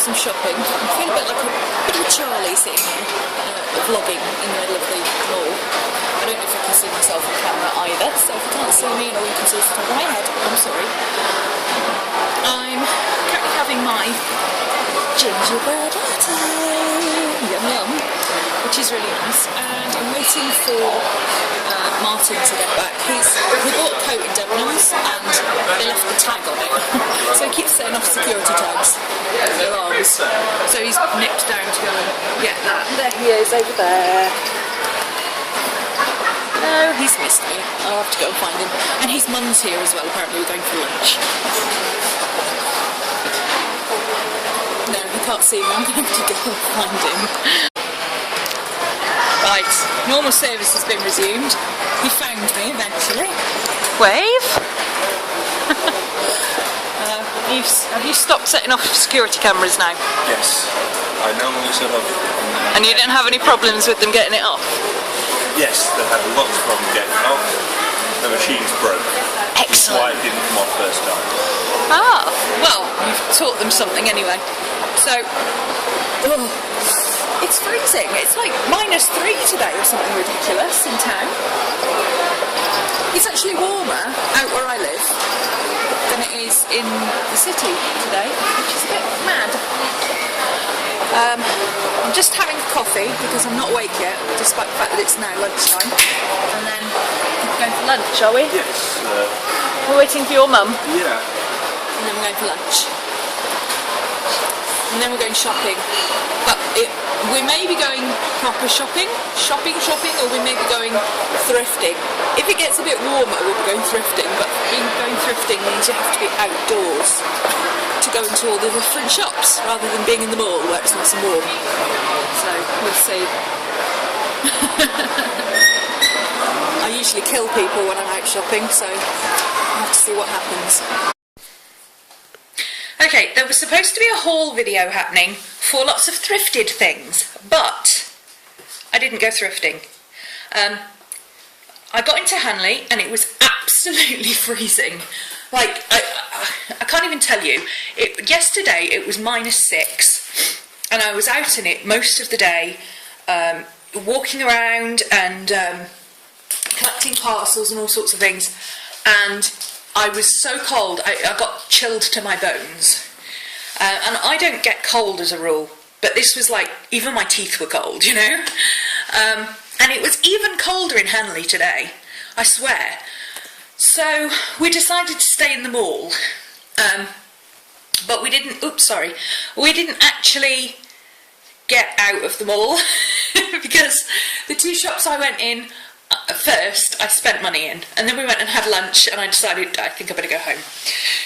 some shopping. I feel a bit like a bit of a Charlie sitting here, vlogging in the middle of the mall. I don't know if I can see myself on camera either, so if you can't see me and all you can see is the top of my head, I'm sorry. I'm currently having my gingerbread latte, yum yum, which is really nice, and I'm waiting for Martin to get back. He bought a coat in Debenhams and they left the tag on it, so he keeps setting off security tags, alarms. So he's nipped down to go and get that. There he is over there. No, he's missed me. I'll have to go and find him. And his mum's here as well. Apparently we're going for lunch. No, he can't see me. I'm going to have to go and find him. Right, normal service has been resumed. He found me eventually. Wave. Have you stopped setting off security cameras now? Yes, I normally set off. And you didn't have any problems with them getting it off? Yes, they had lots of problems getting it off. The machine's broke. Excellent. That's why it didn't come off first time. Ah, well, you've taught them something anyway. So, it's freezing. It's like -3 today or something ridiculous in town. It's actually warmer out where I live than it is in the city today, which is a bit mad. I'm just having a coffee because I'm not awake yet, despite the fact that it's now lunchtime. And then we're going for lunch, are we? Yes. We're waiting for your mum. Yeah. And then we're going for lunch. And then we're going shopping. But we may be going proper shopping, or we may be going thrifting. If it gets a bit warmer, we'll be going thrifting, but going thrifting means you have to be outdoors to go into all the different shops, rather than being in the mall where it's nice and warm. So, we'll see. I usually kill people when I'm out shopping, so I'll have to see what happens. Okay, there was supposed to be a haul video happening for lots of thrifted things, but I didn't go thrifting. I got into Hanley and it was absolutely freezing. Like, I can't even tell you. Yesterday it was -6 and I was out in it most of the day, walking around and collecting parcels and all sorts of things, and I was so cold, I got chilled to my bones. And I don't get cold as a rule, but this was like, even my teeth were cold, you know? And it was even colder in Hanley today, I swear. So we decided to stay in the mall, but we didn't actually get out of the mall because the two shops I went in first, I spent money in, and then we went and had lunch, and I decided I think I better go home.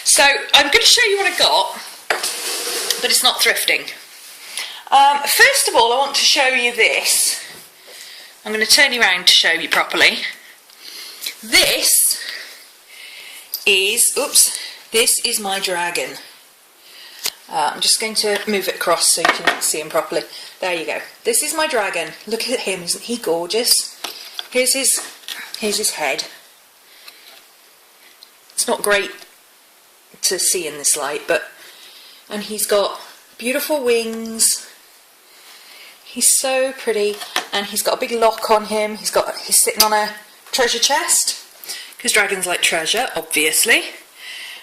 So I'm going to show you what I got, but it's not thrifting. First of all, I want to show you this. I'm going to turn you around to show you properly. This is my dragon. I'm just going to move it across so you can see him properly. There you go. This is my dragon. Look at him, isn't he gorgeous? Here's his head. It's not great to see in this light, and he's got beautiful wings. He's so pretty, and he's got a big lock on him. He's sitting on a treasure chest, because dragons like treasure, obviously.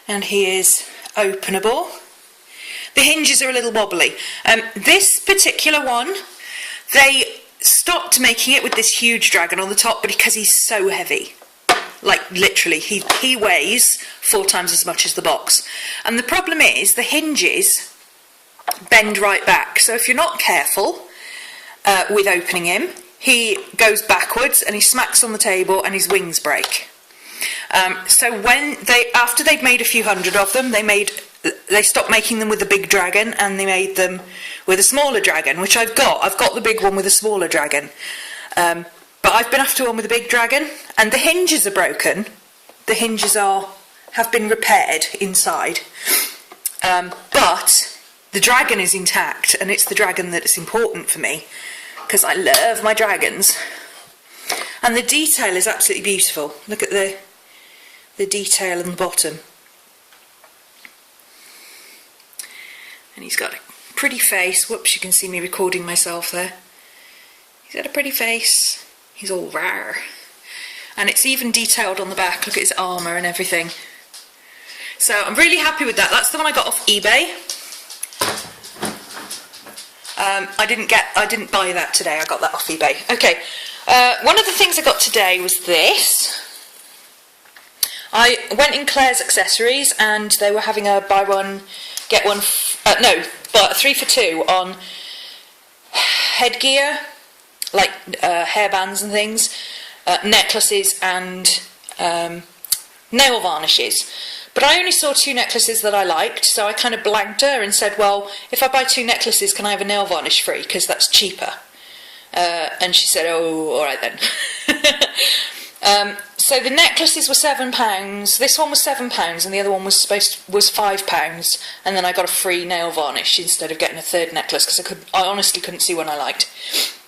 And he is openable. The hinges are a little wobbly. This particular one, they stopped making it with this huge dragon on the top, but because he's so heavy, like literally, he weighs 4 times as much as the box. And the problem is the hinges bend right back, so if you're not careful with opening him, he goes backwards and he smacks on the table and his wings break. So after they'd made a few hundred of them, they stopped making them with the big dragon, and they made them with a smaller dragon, which I've got. I've got the big one with a smaller dragon. But I've been after one with a big dragon, and the hinges are broken. The hinges have been repaired inside. But the dragon is intact, and it's the dragon that's important for me, because I love my dragons. And the detail is absolutely beautiful. Look at the detail on the bottom. And he's got a pretty face. Whoops, you can see me recording myself there. He's got a pretty face. He's all rawr. And it's even detailed on the back. Look at his armour and everything. So I'm really happy with that. That's the one I got off eBay. I didn't buy that today. I got that off eBay. Okay. One of the things I got today was this. I went in Claire's Accessories and they were having a buy one get one. But 3 for 2 on headgear, like hairbands and things, necklaces and nail varnishes. But I only saw 2 necklaces that I liked, so I kind of blagged her and said, well, if I buy 2 necklaces, can I have a nail varnish free? Because that's cheaper. And she said, oh, all right then. So the necklaces were £7. This one was £7, and the other one was £5. And then I got a free nail varnish instead of getting a third necklace because I honestly couldn't see one I liked.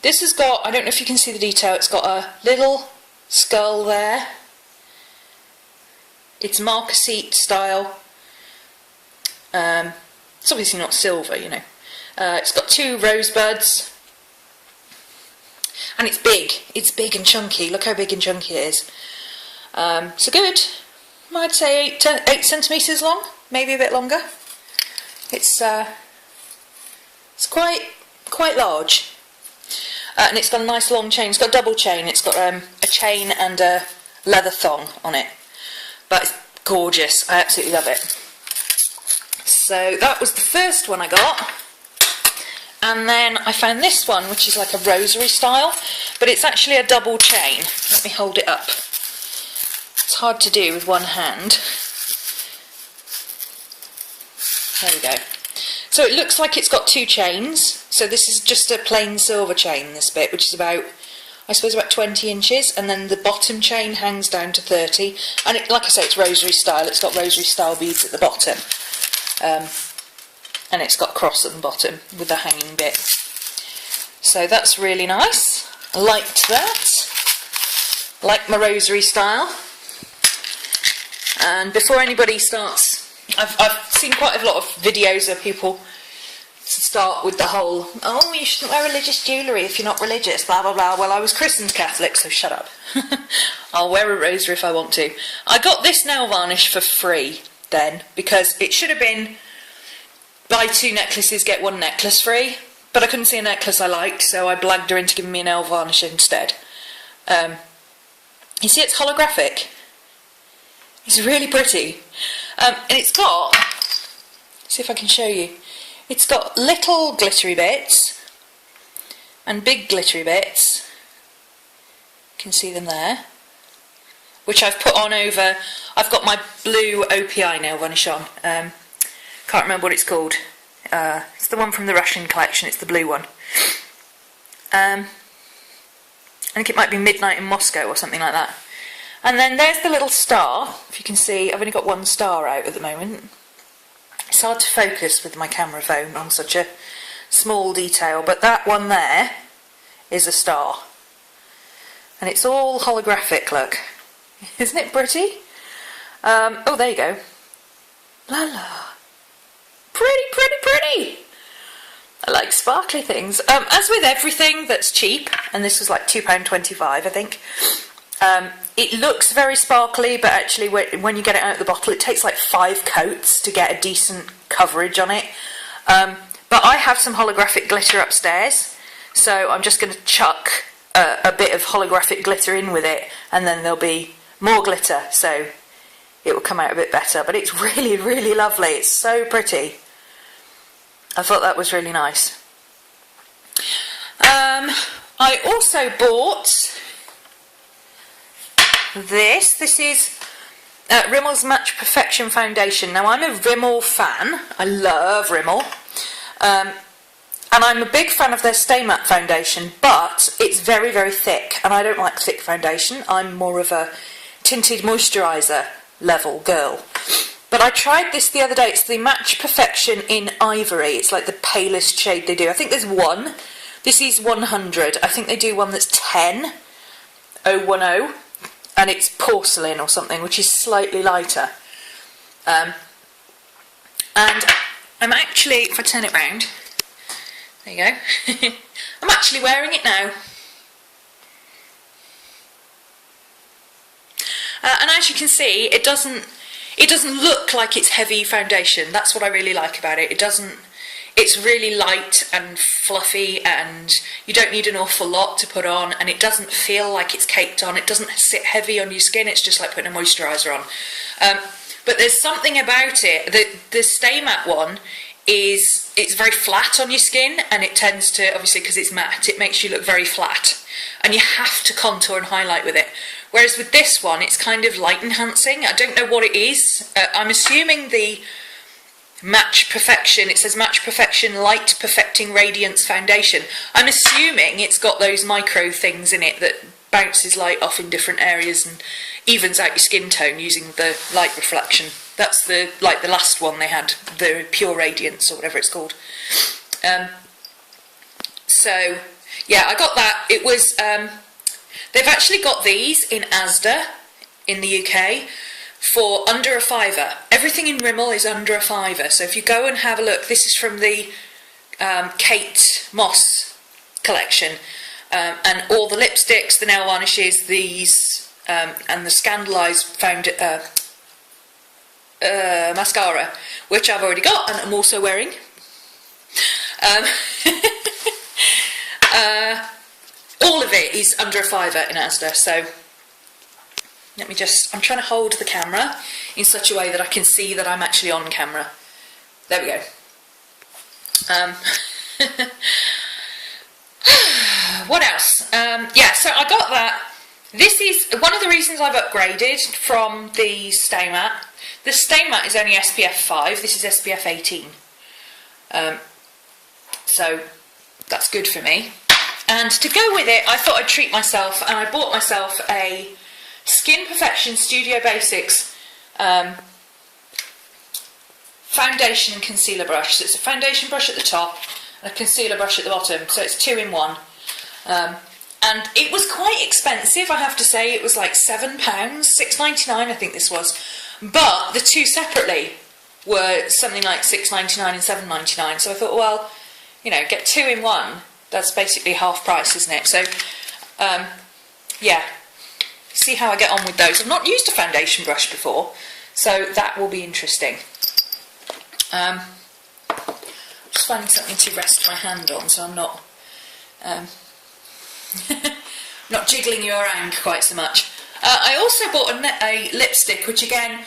This has got, I don't know if you can see the detail. It's got a little skull there. It's marquisite style. It's obviously not silver, you know. It's got 2 rosebuds. And it's big. It's big and chunky. Look how big and chunky it is. So good. I'd say 8 centimetres long. Maybe a bit longer. It's quite large. And it's got a nice long chain. It's got a double chain. It's got a chain and a leather thong on it. But it's gorgeous. I absolutely love it. So that was the first one I got. And then I found this one, which is like a rosary style, but it's actually a double chain. Let me hold it up. It's hard to do with one hand. There we go. So it looks like it's got 2 chains. So this is just a plain silver chain, this bit, which is about, I suppose, about 20 inches, and then the bottom chain hangs down to 30. And it, like I say, it's rosary style. It's got rosary style beads at the bottom. And it's got cross at the bottom with the hanging bit. So that's really nice. I liked that. Like my rosary style. And before anybody starts, I've seen quite a lot of videos of people start with the whole, oh, you shouldn't wear religious jewellery if you're not religious, blah blah blah. Well, I was christened Catholic, so shut up. I'll wear a rosary if I want to. I got this nail varnish for free then, because it should have been buy 2 necklaces, get 1 necklace free, but I couldn't see a necklace I liked, so I blagged her into giving me a nail varnish instead. You see, it's holographic. It's really pretty. And it's got, see if I can show you, it's got little glittery bits and big glittery bits. You can see them there, which I've put on over, I've got my blue OPI nail varnish on. Can't remember what it's called. It's the one from the Russian collection. It's the blue one. I think it might be Midnight in Moscow or something like that. And then there's the little star. If you can see, I've only got 1 star out at the moment. It's hard to focus with my camera phone on such a small detail, but that one there is a star. And it's all holographic, look. Isn't it pretty? Oh, there you go. La la. Pretty, pretty, pretty! I like sparkly things. As with everything that's cheap, and this was like £2.25 I think, it looks very sparkly, but actually when you get it out of the bottle it takes like 5 coats to get a decent coverage on it. But I have some holographic glitter upstairs, so I'm just going to chuck a bit of holographic glitter in with it, and then there'll be more glitter, so it will come out a bit better. But it's really, really lovely. It's so pretty. I thought that was really nice. I also bought this. This is Rimmel's Match Perfection Foundation. Now, I'm a Rimmel fan. I love Rimmel. And I'm a big fan of their Stay Matte foundation, but it's very, very thick. And I don't like thick foundation. I'm more of a tinted moisturiser level girl. But I tried this the other day. It's the Match Perfection in Ivory. It's like the palest shade they do. I think there's 1. This is 100. I think they do one that's 10. 010. And it's porcelain or something, which is slightly lighter. And I'm actually, if I turn it round, There you go. I'm actually wearing it now. And as you can see, it doesn't look like it's heavy foundation. That's what I really like about it. It's really light and fluffy, and you don't need an awful lot to put on, and it doesn't feel like it's caked on. It doesn't sit heavy on your skin. It's just like putting a moisturiser on. But there's something about it. The Stay Matte one it's very flat on your skin, and it tends to, obviously because it's matte, it makes you look very flat, and you have to contour and highlight with it. Whereas with this one, it's kind of light enhancing. I don't know what it is. I'm assuming the Match Perfection, it says Match Perfection Light Perfecting Radiance Foundation. I'm assuming it's got those micro things in it that bounces light off in different areas and evens out your skin tone using the light reflection. That's the last one they had, the Pure Radiance or whatever it's called. So yeah, I got that. It was they've actually got these in Asda in the UK for under £5. Everything in Rimmel is under £5. So if you go and have a look, this is from the Kate Moss collection, and all the lipsticks, the nail varnishes, these, and the Scandalised mascara, which I've already got and I'm also wearing. All of it is under £5 in Asda, so let me I'm trying to hold the camera in such a way that I can see that I'm actually on camera. There we go. What else? Yeah, so I got that. This is one of the reasons I've upgraded from the Stay Matte. The Stay Matte is only SPF 5, this is SPF 18. So that's good for me. And to go with it, I thought I'd treat myself, and I bought myself a Skin Perfection Studio Basics foundation and concealer brush. So it's a foundation brush at the top and a concealer brush at the bottom, so it's 2 in 1. And it was quite expensive, I have to say. It was like £7, £6.99 I think this was. But the two separately were something like £6.99 and £7.99. So I thought, well, you know, get 2 in 1. That's basically half price, isn't it? So, yeah, see how I get on with those. I've not used a foundation brush before, so that will be interesting. Just finding something to rest my hand on, so I'm not not jiggling you around quite so much. I also bought a lipstick, which again,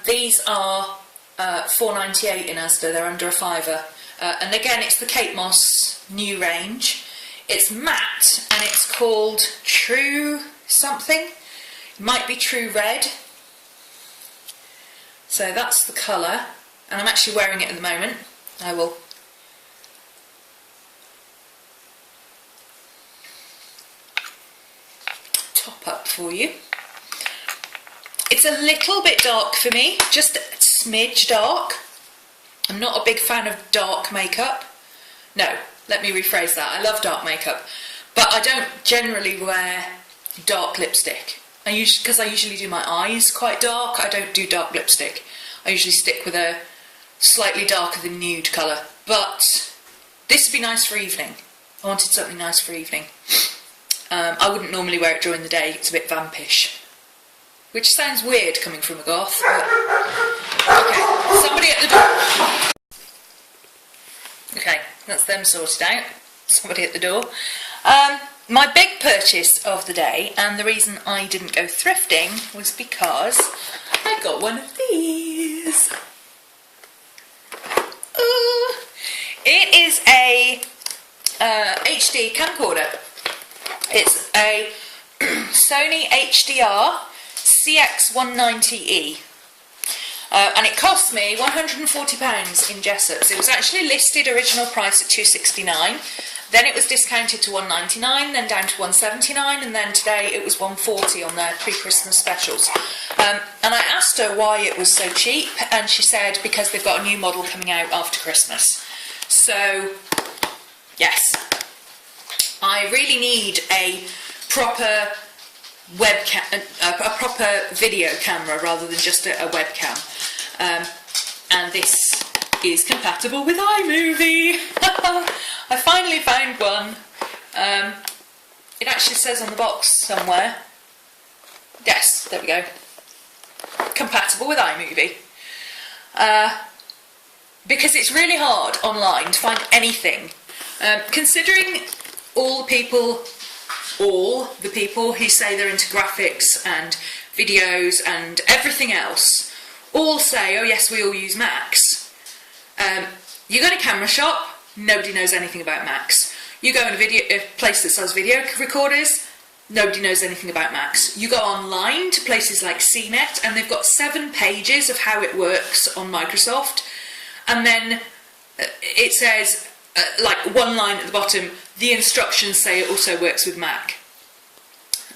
these are £4.98 in Asda. They're under £5. And again, it's the Kate Moss new range. It's matte and it's called True something. It might be True Red. So that's the colour, and I'm actually wearing it at the moment. I will top up for you. It's a little bit dark for me, just a smidge dark. I'm not a big fan of dark makeup. No, let me rephrase that. I love dark makeup, but I don't generally wear dark lipstick. Because I usually do my eyes quite dark, I don't do dark lipstick. I usually stick with a slightly darker than nude colour. But this would be nice for evening. I wanted something nice for evening. I wouldn't normally wear it during the day, it's a bit vampish. Which sounds weird coming from a goth, but... Okay, somebody at the door. Okay, that's them sorted out. Somebody at the door. My big purchase of the day, and the reason I didn't go thrifting, was because I got one of these. Ooh. It is a HD camcorder. It's a Sony HDR CX190E. And it cost me £140 in Jessop's. It was actually listed original price at £269. Then it was discounted to £199, then down to £179, and then today it was £140 on their pre-Christmas specials. And I asked her why it was so cheap, and she said because they've got a new model coming out after Christmas. So, yes, I really need a proper webcam, a proper video camera rather than just a webcam. And this is compatible with iMovie. I finally found one. It actually says on the box somewhere. Yes, there we go. Compatible with iMovie. Because it's really hard online to find anything. Considering all the people who say they're into graphics and videos and everything else, all say, oh yes, we all use Macs. You go to a camera shop, nobody knows anything about Macs. You go in a place that sells video recorders, nobody knows anything about Macs. You go online to places like CNET and they've got 7 pages of how it works on Microsoft, and then it says, like one line at the bottom, the instructions say it also works with Mac.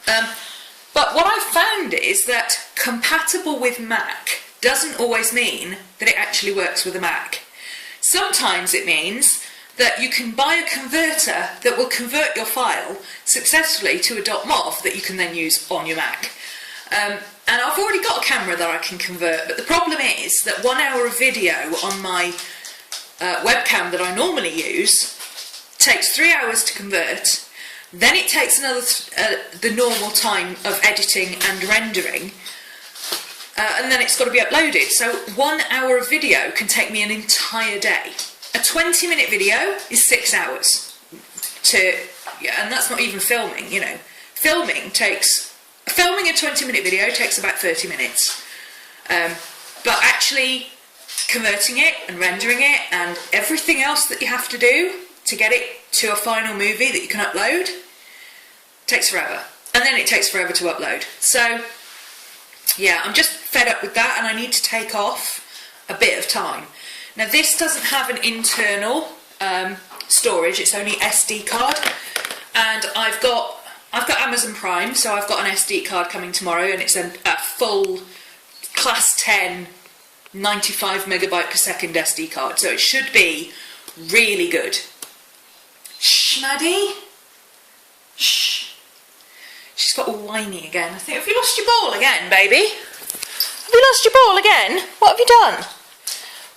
But what I've found is that compatible with Mac doesn't always mean that it actually works with a Mac. Sometimes it means that you can buy a converter that will convert your file successfully to a .mov that you can then use on your Mac. And I've already got a camera that I can convert, but the problem is that 1 hour of video on my webcam that I normally use takes 3 hours to convert, then it takes another the normal time of editing and rendering, and then it's got to be uploaded. So 1 hour of video can take me an entire day. A 20-minute video is 6 hours and that's not even filming, you know. Filming a 20-minute video takes about 30 minutes. But actually converting it and rendering it and everything else that you have to do to get it to a final movie that you can upload takes forever. And then it takes forever to upload. So yeah, I'm just fed up with that and I need to take off a bit of time. Now this doesn't have an internal storage, it's only SD card, and I've got Amazon Prime, so I've got an SD card coming tomorrow, and it's a full class 10 95 megabyte per second SD card, so it should be really good. Shh, Maddie. Shh. She's got all whiny again. I think, have you lost your ball again, baby? Have you lost your ball again? What have you done?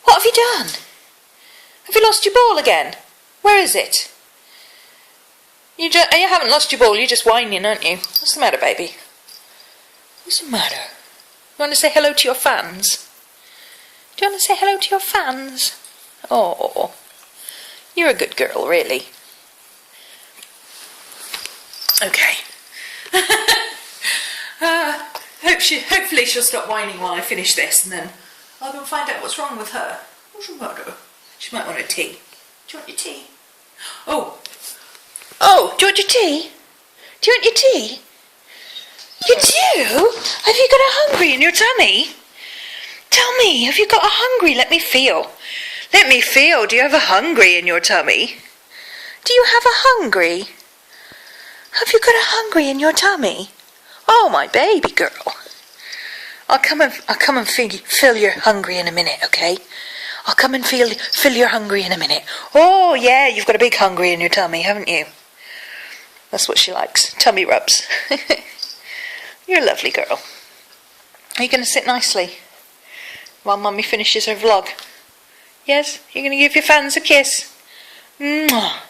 What have you done? Have you lost your ball again? Where is it? You haven't lost your ball, you're just whining, aren't you? What's the matter, baby? What's the matter? You want to say hello to your fans? Do you want to say hello to your fans? Oh, you're a good girl, really. Okay. Hopefully she'll stop whining while I finish this, and then I'll go and find out what's wrong with her. What's the matter? She might want a tea. Do you want your tea? Oh, do you want your tea? Do you want your tea? You do? Have you got a hungry in your tummy? Tell me, have you got a hungry? Let me feel. Let me feel. Do you have a hungry in your tummy? Do you have a hungry? Have you got a hungry in your tummy? Oh, my baby girl. I'll come and fill your hungry in a minute, okay? I'll come and fill your hungry in a minute. Oh, yeah, you've got a big hungry in your tummy, haven't you? That's what she likes, tummy rubs. You're a lovely girl. Are you going to sit nicely while Mummy finishes her vlog? Yes? You're going to give your fans a kiss? Mwah.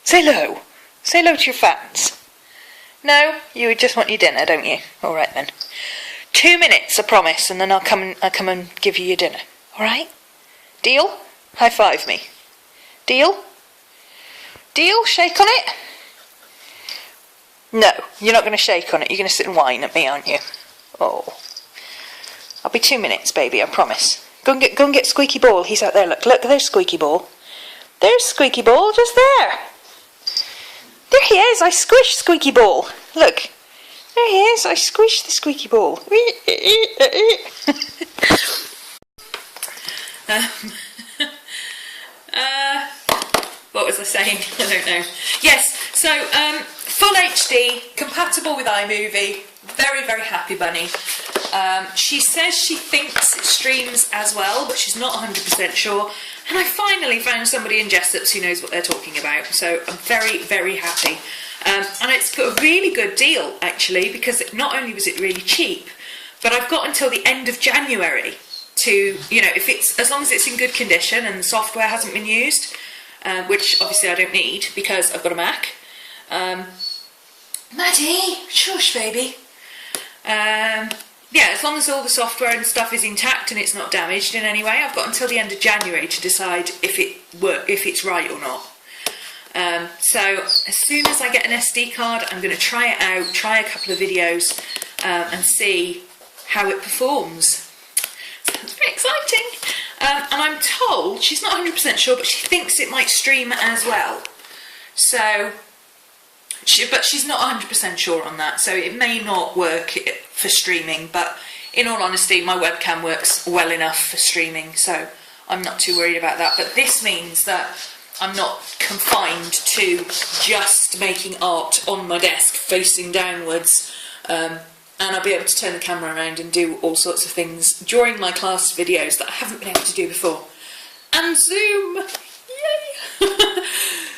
Say hello. Say hello to your fans. No? You just want your dinner, don't you? All right then. 2 minutes, I promise, and then I'll come and give you your dinner. All right? Deal? High five me. Deal? Deal? Shake on it? No, you're not going to shake on it. You're going to sit and whine at me, aren't you? Oh. I'll be 2 minutes, baby, I promise. Go and get Squeaky Ball. He's out there. Look, there's Squeaky Ball. There's Squeaky Ball, just there. There he is. I squished Squeaky Ball. Look. There he is. I squished the Squeaky Ball. What was I saying? I don't know. Yes, so full HD, compatible with iMovie. Very, very happy bunny. She says she thinks it streams as well, but she's not 100% sure. And I finally found somebody in Jessups who knows what they're talking about, so I'm very, very happy. And it's got a really good deal, actually, because not only was it really cheap, but I've got until the end of January to, you know, if it's, as long as it's in good condition and the software hasn't been used, which obviously I don't need because I've got a Mac. Maddie, shush baby. Yeah, as long as all the software and stuff is intact and it's not damaged in any way, I've got until the end of January to decide if it's right or not. So as soon as I get an SD card, I'm going to try it out, try a couple of videos, and see how it performs. Sounds very exciting. And I'm told, she's not 100% sure, but she thinks it might stream as well. So, but she's not 100% sure on that, so it may not work for streaming, but in all honesty, my webcam works well enough for streaming, so I'm not too worried about that. But this means that I'm not confined to just making art on my desk facing downwards, and I'll be able to turn the camera around and do all sorts of things during my class videos that I haven't been able to do before. And Zoom! Yay!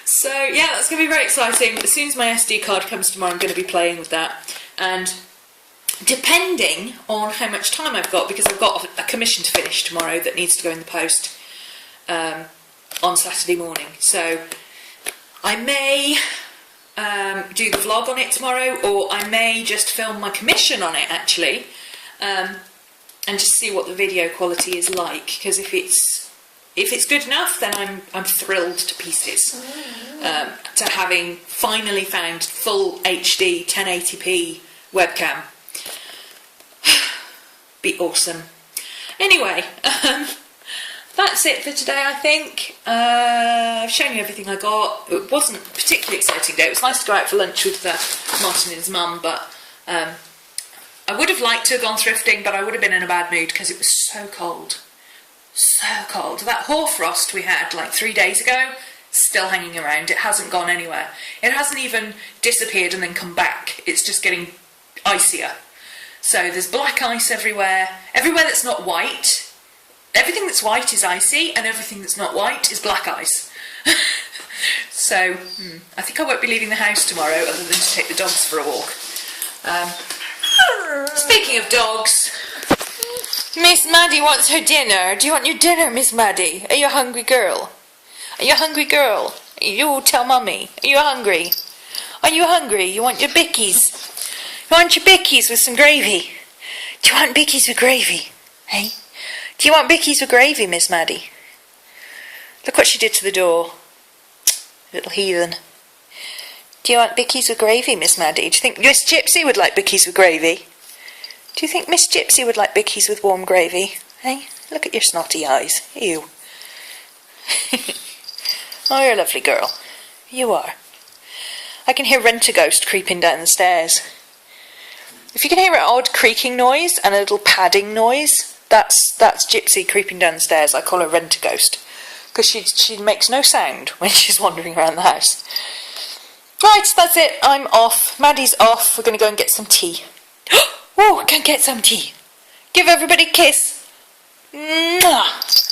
So yeah, that's going to be very exciting. As soon as my SD card comes tomorrow, I'm going to be playing with that. And depending on how much time I've got, because I've got a commission to finish tomorrow that needs to go in the post on Saturday morning. So I may do the vlog on it tomorrow, or I may just film my commission on it actually, and just see what the video quality is like. Because if it's good enough, then I'm thrilled to pieces to having finally found full HD 1080p webcam. Be awesome. Anyway, that's it for today, I think. I've shown you everything I got. It wasn't a particularly exciting day. It was nice to go out for lunch with Martin and his mum, but I would have liked to have gone thrifting, but I would have been in a bad mood because it was so cold. So cold. That hoarfrost we had like 3 days ago, still hanging around. It hasn't gone anywhere. It hasn't even disappeared and then come back. It's just getting icier. So there's black ice everywhere. Everywhere that's not white. Everything that's white is icy, and everything that's not white is black ice. So I think I won't be leaving the house tomorrow other than to take the dogs for a walk. Speaking of dogs, Miss Maddie wants her dinner. Do you want your dinner, Miss Maddie? Are you a hungry girl? Are you a hungry girl? You tell Mummy. Are you hungry? Are you hungry? You want your bickies? You want your bickies with some gravy? Do you want bickies with gravy? Hey? Do you want bickies with gravy, Miss Maddie? Look what she did to the door. Little heathen. Do you want bickies with gravy, Miss Maddie? Do you think Miss Gypsy would like bickies with gravy? Do you think Miss Gypsy would like bickies with warm gravy? Hey? Look at your snotty eyes. Ew. Oh, you're a lovely girl. You are. I can hear Rent-A-Ghost creeping down the stairs. If you can hear an odd creaking noise and a little padding noise, that's Gypsy creeping down the stairs. I call her Rent-A-Ghost because she makes no sound when she's wandering around the house. Right, that's it. I'm off. Maddie's off. We're going to go and get some tea. Oh, I can get some tea. Give everybody a kiss. Mwah.